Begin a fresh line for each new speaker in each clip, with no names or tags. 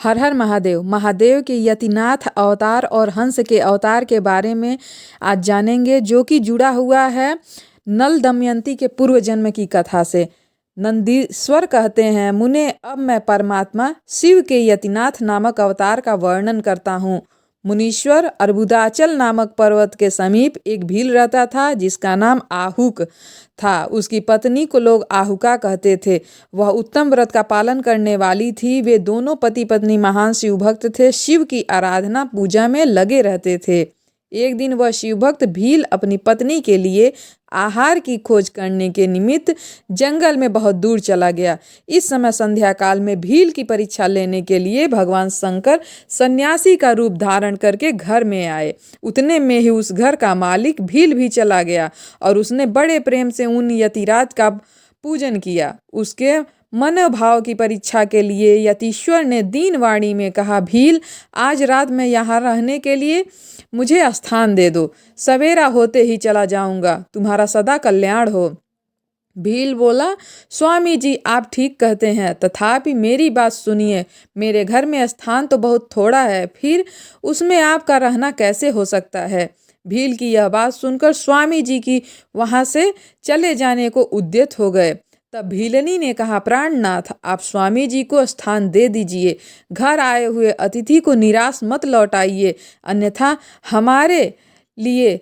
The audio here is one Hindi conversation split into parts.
हर हर महादेव। महादेव के यतिनाथ अवतार और हंस के अवतार के बारे में आज जानेंगे, जो कि जुड़ा हुआ है नल दमयंती के पूर्व जन्म की कथा से। नंदीश्वर कहते हैं, मुने अब मैं परमात्मा शिव के यतिनाथ नामक अवतार का वर्णन करता हूँ। मुनीश्वर अर्बुदाचल नामक पर्वत के समीप एक भील रहता था जिसका नाम आहुक था। उसकी पत्नी को लोग आहुका कहते थे। वह उत्तम व्रत का पालन करने वाली थी। वे दोनों पति पत्नी महान शिव भक्त थे। शिव की आराधना पूजा में लगे रहते थे। एक दिन वह शिव भक्त भील अपनी पत्नी के लिए आहार की खोज करने के निमित्त जंगल में बहुत दूर चला गया। इस समय संध्या काल में भील की परीक्षा लेने के लिए भगवान शंकर सन्यासी का रूप धारण करके घर में आए। उतने में ही उस घर का मालिक भील भी चला गया और उसने बड़े प्रेम से उन यतिराज का पूजन किया। उसके मनोभाव की परीक्षा के लिए यतीश्वर ने दीन वाणी में कहा, भील, आज रात मैं यहाँ रहने के लिए मुझे स्थान दे दो। सवेरा होते ही चला जाऊंगा। तुम्हारा सदा कल्याण हो। भील बोला, स्वामी जी, आप ठीक कहते हैं, तथापि मेरी बात सुनिए। मेरे घर में स्थान तो बहुत थोड़ा है, फिर उसमें आपका रहना कैसे हो सकता है। भील की यह बात सुनकर स्वामी जी की वहाँ से चले जाने को उद्यत हो गए। तब भीलनी ने कहा, प्राणनाथ, आप स्वामी जी को स्थान दे दीजिए। घर आए हुए अतिथि को निराश मत लौटाइए, अन्यथा हमारे लिए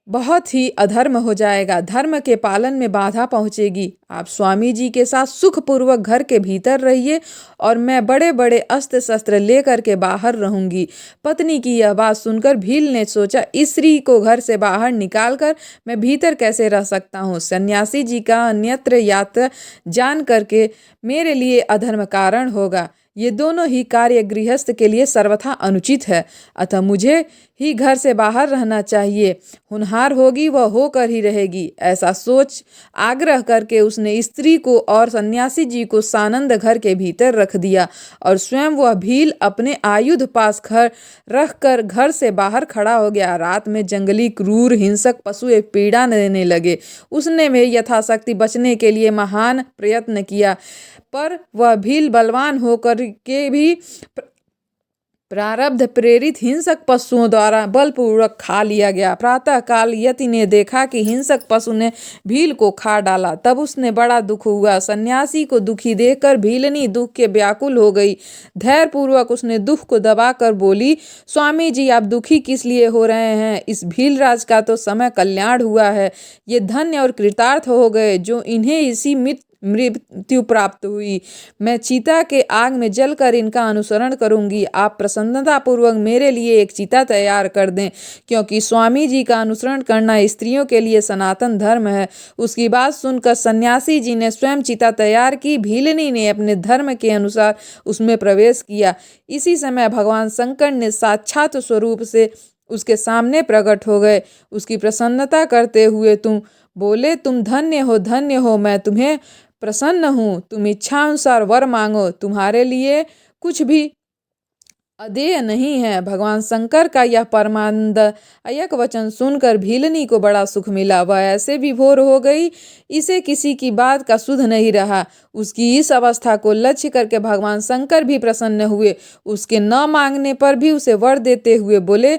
बहुत ही अधर्म हो जाएगा। धर्म के पालन में बाधा पहुंचेगी। आप स्वामी जी के साथ सुखपूर्वक घर के भीतर रहिए और मैं बड़े बड़े अस्त्र शस्त्र लेकर के बाहर रहूंगी। पत्नी की यह बात सुनकर भील ने सोचा, इस स्त्री को घर से बाहर निकालकर मैं भीतर कैसे रह सकता हूँ। सन्यासी जी का अन्यत्र यात्रा जान करके मेरे लिए अधर्म कारण होगा। ये दोनों ही कार्य गृहस्थ के लिए सर्वथा अनुचित है, अतः मुझे ही घर से बाहर रहना चाहिए। होनहार होगी वह होकर ही रहेगी। ऐसा सोच आग्रह करके उसने स्त्री को और सन्यासी जी को सानंद घर के भीतर रख दिया और स्वयं वह भील अपने आयुध पास रख कर घर से बाहर खड़ा हो गया। रात में जंगली क्रूर हिंसक पशु एक पीड़ा देने लगे। उसने वे यथाशक्ति बचने के लिए महान प्रयत्न किया, पर वह भील बलवान होकर के भी प्रारब्ध प्रेरित हिंसक पशुओं द्वारा बलपूर्वक खा लिया गया। प्रातः काल यति ने देखा कि हिंसक पशु ने भील को खा डाला। तब उसने बड़ा दुख हुआ। सन्यासी को दुखी देखकर भीलनी दुख के व्याकुल हो गई। धैर्यपूर्वक उसने दुख को दबाकर बोली, स्वामी जी, आप दुखी किस लिए हो रहे हैं। इस भीलराज का तो समय कल्याण हुआ है। ये धन्य और कृतार्थ हो गए जो इन्हें इसी मृत्यु प्राप्त हुई। मैं चीता के आग में जलकर इनका अनुसरण करूंगी। आप प्रसन्नतापूर्वक मेरे लिए एक चीता तैयार कर दें, क्योंकि स्वामी जी का अनुसरण करना स्त्रियों के लिए सनातन धर्म है। उसकी बात सुनकर सन्यासी जी ने स्वयं चीता तैयार की। भीलनी ने अपने धर्म के अनुसार उसमें प्रवेश किया। इसी समय भगवान शंकर ने साक्षात स्वरूप से उसके सामने प्रकट हो गए। उसकी प्रसन्नता करते हुए तुम बोले, तुम धन्य हो, मैं तुम्हें प्रसन्न हूँ। तुम इच्छा अनुसार वर मांगो, तुम्हारे लिए कुछ भी अदेय नहीं है। भगवान शंकर का यह परमानंददायक वचन सुनकर भीलनी को बड़ा सुख मिला। वह ऐसे विभोर हो गई, इसे किसी की बात का सुध नहीं रहा। उसकी इस अवस्था को लक्ष्य करके भगवान शंकर भी प्रसन्न हुए। उसके न मांगने पर भी उसे वर देते हुए बोले,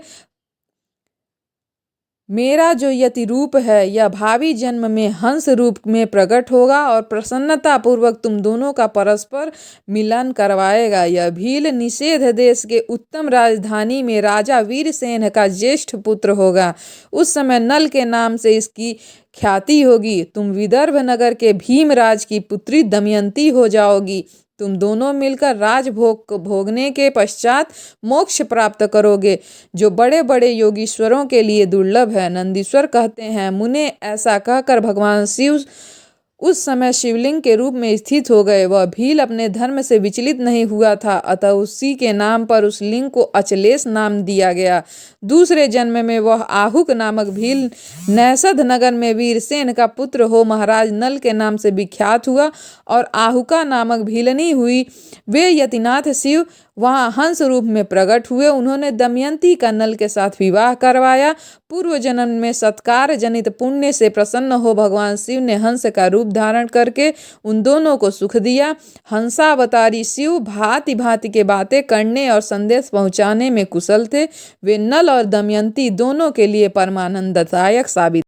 मेरा जो यति रूप है यह भावी जन्म में हंस रूप में प्रकट होगा और प्रसन्नता पूर्वक तुम दोनों का परस्पर मिलन करवाएगा। यह भील निषेध देश के उत्तम राजधानी में राजा वीरसेन का ज्येष्ठ पुत्र होगा। उस समय नल के नाम से इसकी ख्याति होगी। तुम विदर्भ नगर के भीमराज की पुत्री दमयंती हो जाओगी। तुम दोनों मिलकर राजभोग भोगने के पश्चात मोक्ष प्राप्त करोगे, जो बड़े बड़े योगीश्वरों के लिए दुर्लभ है। नंदीश्वर कहते हैं, मुने ऐसा कहकर भगवान शिव उस समय शिवलिंग के रूप में स्थित हो गए। वह भील अपने धर्म से विचलित नहीं हुआ था, अतः उसी के नाम पर उस लिंग को अचलेश नाम दिया गया। दूसरे जन्म में वह आहुक नामक भील नैषध नगर में वीरसेन का पुत्र हो महाराज नल के नाम से विख्यात हुआ और आहुका नामक भीलनी हुई। वे यतिनाथ शिव वहाँ हंस रूप में प्रकट हुए। उन्होंने दमयंती का नल के साथ विवाह करवाया। पूर्व जन्म में सत्कार जनित पुण्य से प्रसन्न हो भगवान शिव ने हंस का रूप धारण करके उन दोनों को सुख दिया। हंसावतारी शिव भांति भांति के बातें करने और संदेश पहुंचाने में कुशल थे। वे नल और दमयंती दोनों के लिए परमानंददायक साबित